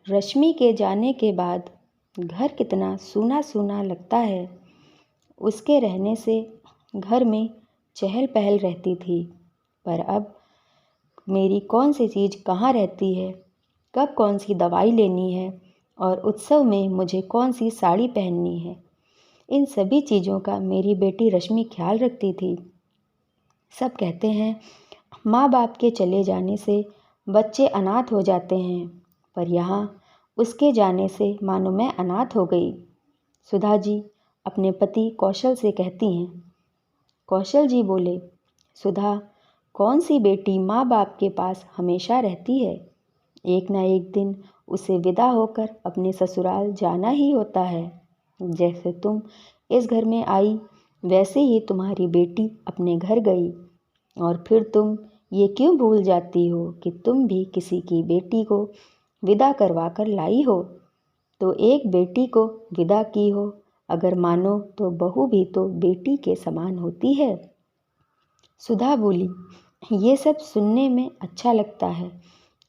रश्मि के जाने के बाद घर कितना सूना सूना लगता है। उसके रहने से घर में चहल पहल रहती थी, पर अब मेरी कौन सी चीज़ कहाँ रहती है, कब कौन सी दवाई लेनी है और उत्सव में मुझे कौन सी साड़ी पहननी है, इन सभी चीज़ों का मेरी बेटी रश्मि ख्याल रखती थी। सब कहते हैं माँ बाप के चले जाने से बच्चे अनाथ हो जाते हैं, पर यहाँ उसके जाने से मानो मैं अनाथ हो गई। सुधा जी अपने पति कौशल से कहती हैं। कौशल जी बोले, सुधा, कौन सी बेटी माँ बाप के पास हमेशा रहती है। एक ना एक दिन उसे विदा होकर अपने ससुराल जाना ही होता है। जैसे तुम इस घर में आई, वैसे ही तुम्हारी बेटी अपने घर गई, और फिर तुम ये क्यों भूल जाती हो कि तुम भी किसी की बेटी को विदा करवा कर लाई हो। तो एक बेटी को विदा की हो, अगर मानो तो बहू भी तो बेटी के समान होती है। सुधा बोली, ये सब सुनने में अच्छा लगता है।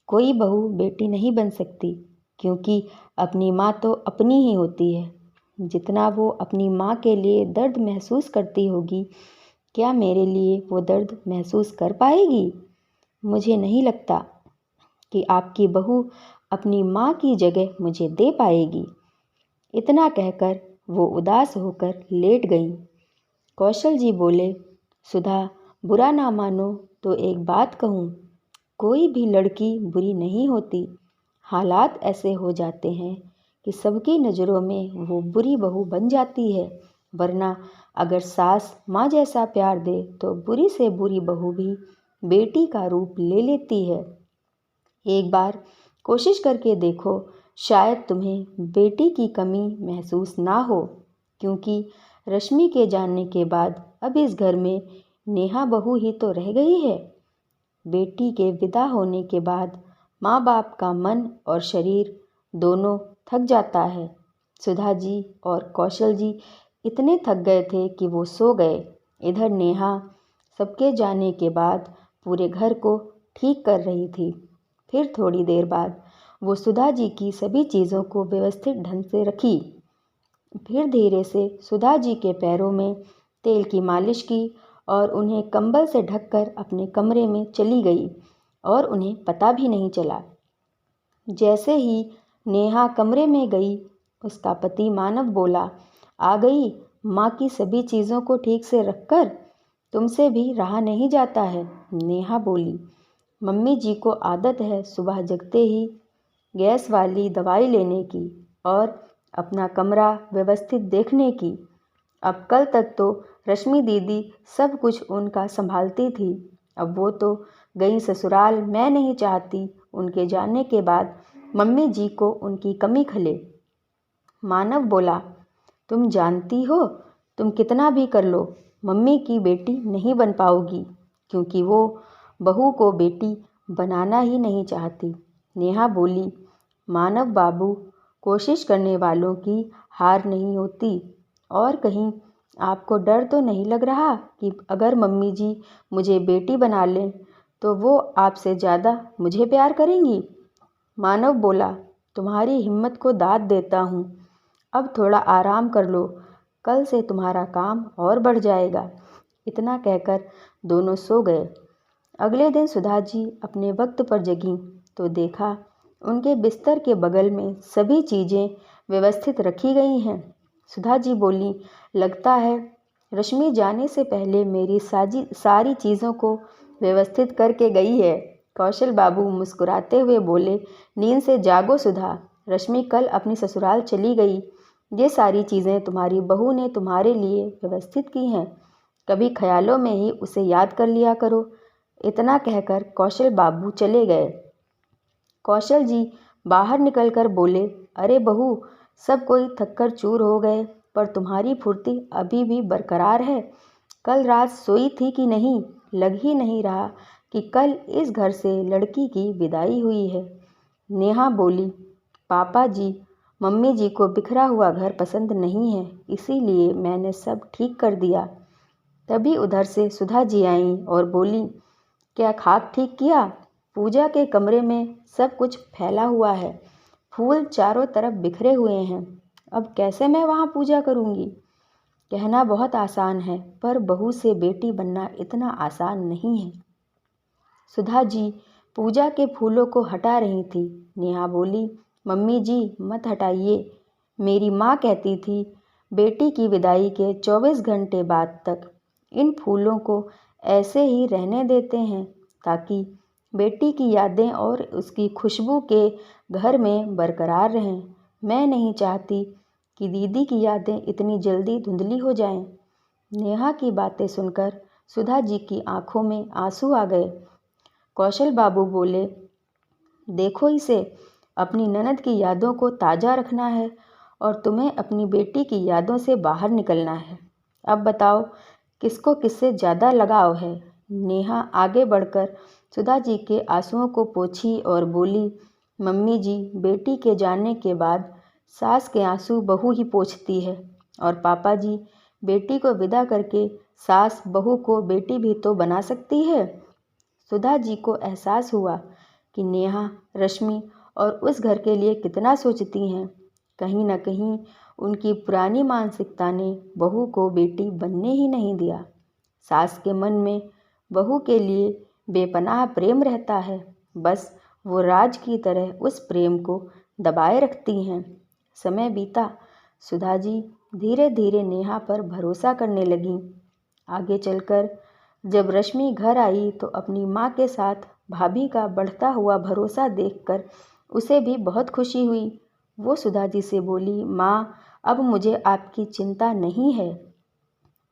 कोई बहू बेटी नहीं बन सकती, क्योंकि अपनी माँ तो अपनी ही होती है। जितना वो अपनी माँ के लिए दर्द महसूस करती होगी, क्या मेरे लिए वो दर्द महसूस कर पाएगी। मुझे नहीं लगता कि आपकी बहू अपनी माँ की जगह मुझे दे पाएगी। इतना कहकर वो उदास होकर लेट गई। कौशल जी बोले, सुधा, बुरा ना मानो तो एक बात कहूँ, कोई भी लड़की बुरी नहीं होती। हालात ऐसे हो जाते हैं कि सबकी नज़रों में वो बुरी बहू बन जाती है, वरना अगर सास माँ जैसा प्यार दे तो बुरी से बुरी बहू भी बेटी का रूप ले लेती है। एक बार कोशिश करके देखो, शायद तुम्हें बेटी की कमी महसूस ना हो, क्योंकि रश्मि के जाने के बाद अब इस घर में नेहा बहू ही तो रह गई है। बेटी के विदा होने के बाद माँ बाप का मन और शरीर दोनों थक जाता है। सुधा जी और कौशल जी इतने थक गए थे कि वो सो गए। इधर नेहा सबके जाने के बाद पूरे घर को ठीक कर रही थी। फिर थोड़ी देर बाद वो सुधा जी की सभी चीज़ों को व्यवस्थित ढंग से रखी। फिर धीरे से सुधा जी के पैरों में तेल की मालिश की और उन्हें कंबल से ढककर अपने कमरे में चली गई, और उन्हें पता भी नहीं चला। जैसे ही नेहा कमरे में गई, उसका पति मानव बोला, आ गई, माँ की सभी चीज़ों को ठीक से रखकर, तुमसे भी रहा नहीं जाता है। नेहा बोली, मम्मी जी को आदत है सुबह जगते ही गैस वाली दवाई लेने की और अपना कमरा व्यवस्थित देखने की। अब कल तक तो रश्मि दीदी सब कुछ उनका संभालती थी, अब वो तो गई ससुराल। मैं नहीं चाहती उनके जाने के बाद मम्मी जी को उनकी कमी खले। मानव बोला, तुम जानती हो, तुम कितना भी कर लो, मम्मी की बेटी नहीं बन पाओगी, क्योंकि वो बहू को बेटी बनाना ही नहीं चाहती। नेहा बोली, मानव बाबू, कोशिश करने वालों की हार नहीं होती। और कहीं आपको डर तो नहीं लग रहा कि अगर मम्मी जी मुझे बेटी बना लें तो वो आपसे ज़्यादा मुझे प्यार करेंगी। मानव बोला, तुम्हारी हिम्मत को दाद देता हूँ, अब थोड़ा आराम कर लो, कल से तुम्हारा काम और बढ़ जाएगा। इतना कहकर दोनों सो गए। अगले दिन सुधा जी अपने वक्त पर जगीं तो देखा उनके बिस्तर के बगल में सभी चीज़ें व्यवस्थित रखी गई हैं। सुधा जी बोली, लगता है रश्मि जाने से पहले मेरी सारी चीज़ों को व्यवस्थित करके गई है। कौशल बाबू मुस्कुराते हुए बोले, नींद से जागो सुधा, रश्मि कल अपनी ससुराल चली गई। ये सारी चीज़ें तुम्हारी बहू ने तुम्हारे लिए व्यवस्थित की हैं, कभी ख्यालों में ही उसे याद कर लिया करो। इतना कहकर कौशल बाबू चले गए। कौशल जी बाहर निकलकर बोले, अरे बहू, सब कोई थककर चूर हो गए, पर तुम्हारी फुर्ती अभी भी बरकरार है। कल रात सोई थी कि नहीं, लग ही नहीं रहा कि कल इस घर से लड़की की विदाई हुई है। नेहा बोली, पापा जी, मम्मी जी को बिखरा हुआ घर पसंद नहीं है, इसीलिए मैंने सब ठीक कर दिया। तभी उधर से सुधा जी आईं और बोली, क्या खाक ठीक किया? पूजा के कमरे में सब कुछ फैला हुआ है, फूल चारों तरफ बिखरे हुए हैं। अब कैसे मैं वहाँ पूजा करूँगी? कहना बहुत आसान है, पर बहू से बेटी बनना इतना आसान नहीं है। सुधा जी पूजा के फूलों को हटा रही थी। नेहा बोली, मम्मी जी मत हटाइए। मेरी माँ कहती थी बेटी की विदाई के 24 घंटे बाद तक इन फूलों को ऐसे ही रहने देते हैं ताकि बेटी की यादें और उसकी खुशबू के घर में बरकरार रहें। मैं नहीं चाहती कि दीदी की यादें इतनी जल्दी धुंधली हो जाएं। नेहा की बातें सुनकर सुधा जी की आंखों में आंसू आ गए। कौशल बाबू बोले, देखो इसे, अपनी ननद की यादों को ताज़ा रखना है और तुम्हें अपनी बेटी की यादों से बाहर निकलना है। अब बताओ किसको किससे ज़्यादा लगाव है? नेहा आगे बढ़कर सुधा जी के आंसुओं को पोंछी और बोली, मम्मी जी बेटी के जाने के बाद सास के आंसू बहू ही पोंछती है और पापा जी बेटी को विदा करके सास बहू को बेटी भी तो बना सकती है। सुधा जी को एहसास हुआ कि नेहा, रश्मि और उस घर के लिए कितना सोचती हैं। कहीं न कहीं उनकी पुरानी मानसिकता ने बहू को बेटी बनने ही नहीं दिया। सास के मन में बहू के लिए बेपनाह प्रेम रहता है, बस वो राज की तरह उस प्रेम को दबाए रखती हैं। समय बीता, सुधा जी धीरे धीरे नेहा पर भरोसा करने लगीं। आगे चलकर जब रश्मि घर आई तो अपनी माँ के साथ भाभी का बढ़ता हुआ भरोसा देखकर उसे भी बहुत खुशी हुई। वो सुधा जी से बोली, माँ अब मुझे आपकी चिंता नहीं है,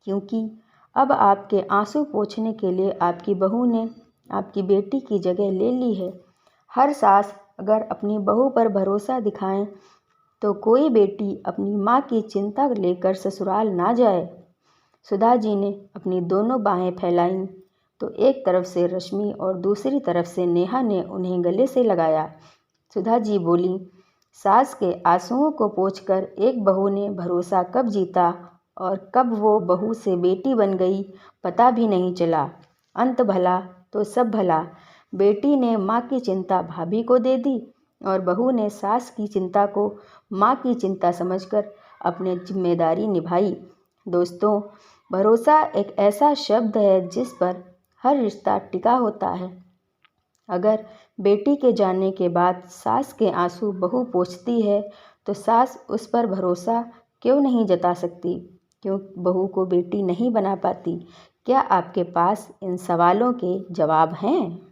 क्योंकि अब आपके आंसू पोंछने के लिए आपकी बहू ने आपकी बेटी की जगह ले ली है। हर सास अगर अपनी बहू पर भरोसा दिखाएं तो कोई बेटी अपनी माँ की चिंता लेकर ससुराल ना जाए। सुधा जी ने अपनी दोनों बाहें फैलाईं तो एक तरफ से रश्मि और दूसरी तरफ से नेहा ने उन्हें गले से लगाया। सुधा जी बोली, सास के आंसुओं को पोंछकर एक बहू ने भरोसा कब जीता और कब वो बहू से बेटी बन गई पता भी नहीं चला। अंत भला तो सब भला। बेटी ने माँ की चिंता भाभी को दे दी और बहू ने सास की चिंता को माँ की चिंता समझकर अपनी जिम्मेदारी निभाई। दोस्तों, भरोसा एक ऐसा शब्द है जिस पर हर रिश्ता टिका होता है। अगर बेटी के जाने के बाद सास के आंसू बहू पोंछती है तो सास उस पर भरोसा क्यों नहीं जता सकती? क्यों बहू को बेटी नहीं बना पाती? क्या आपके पास इन सवालों के जवाब हैं?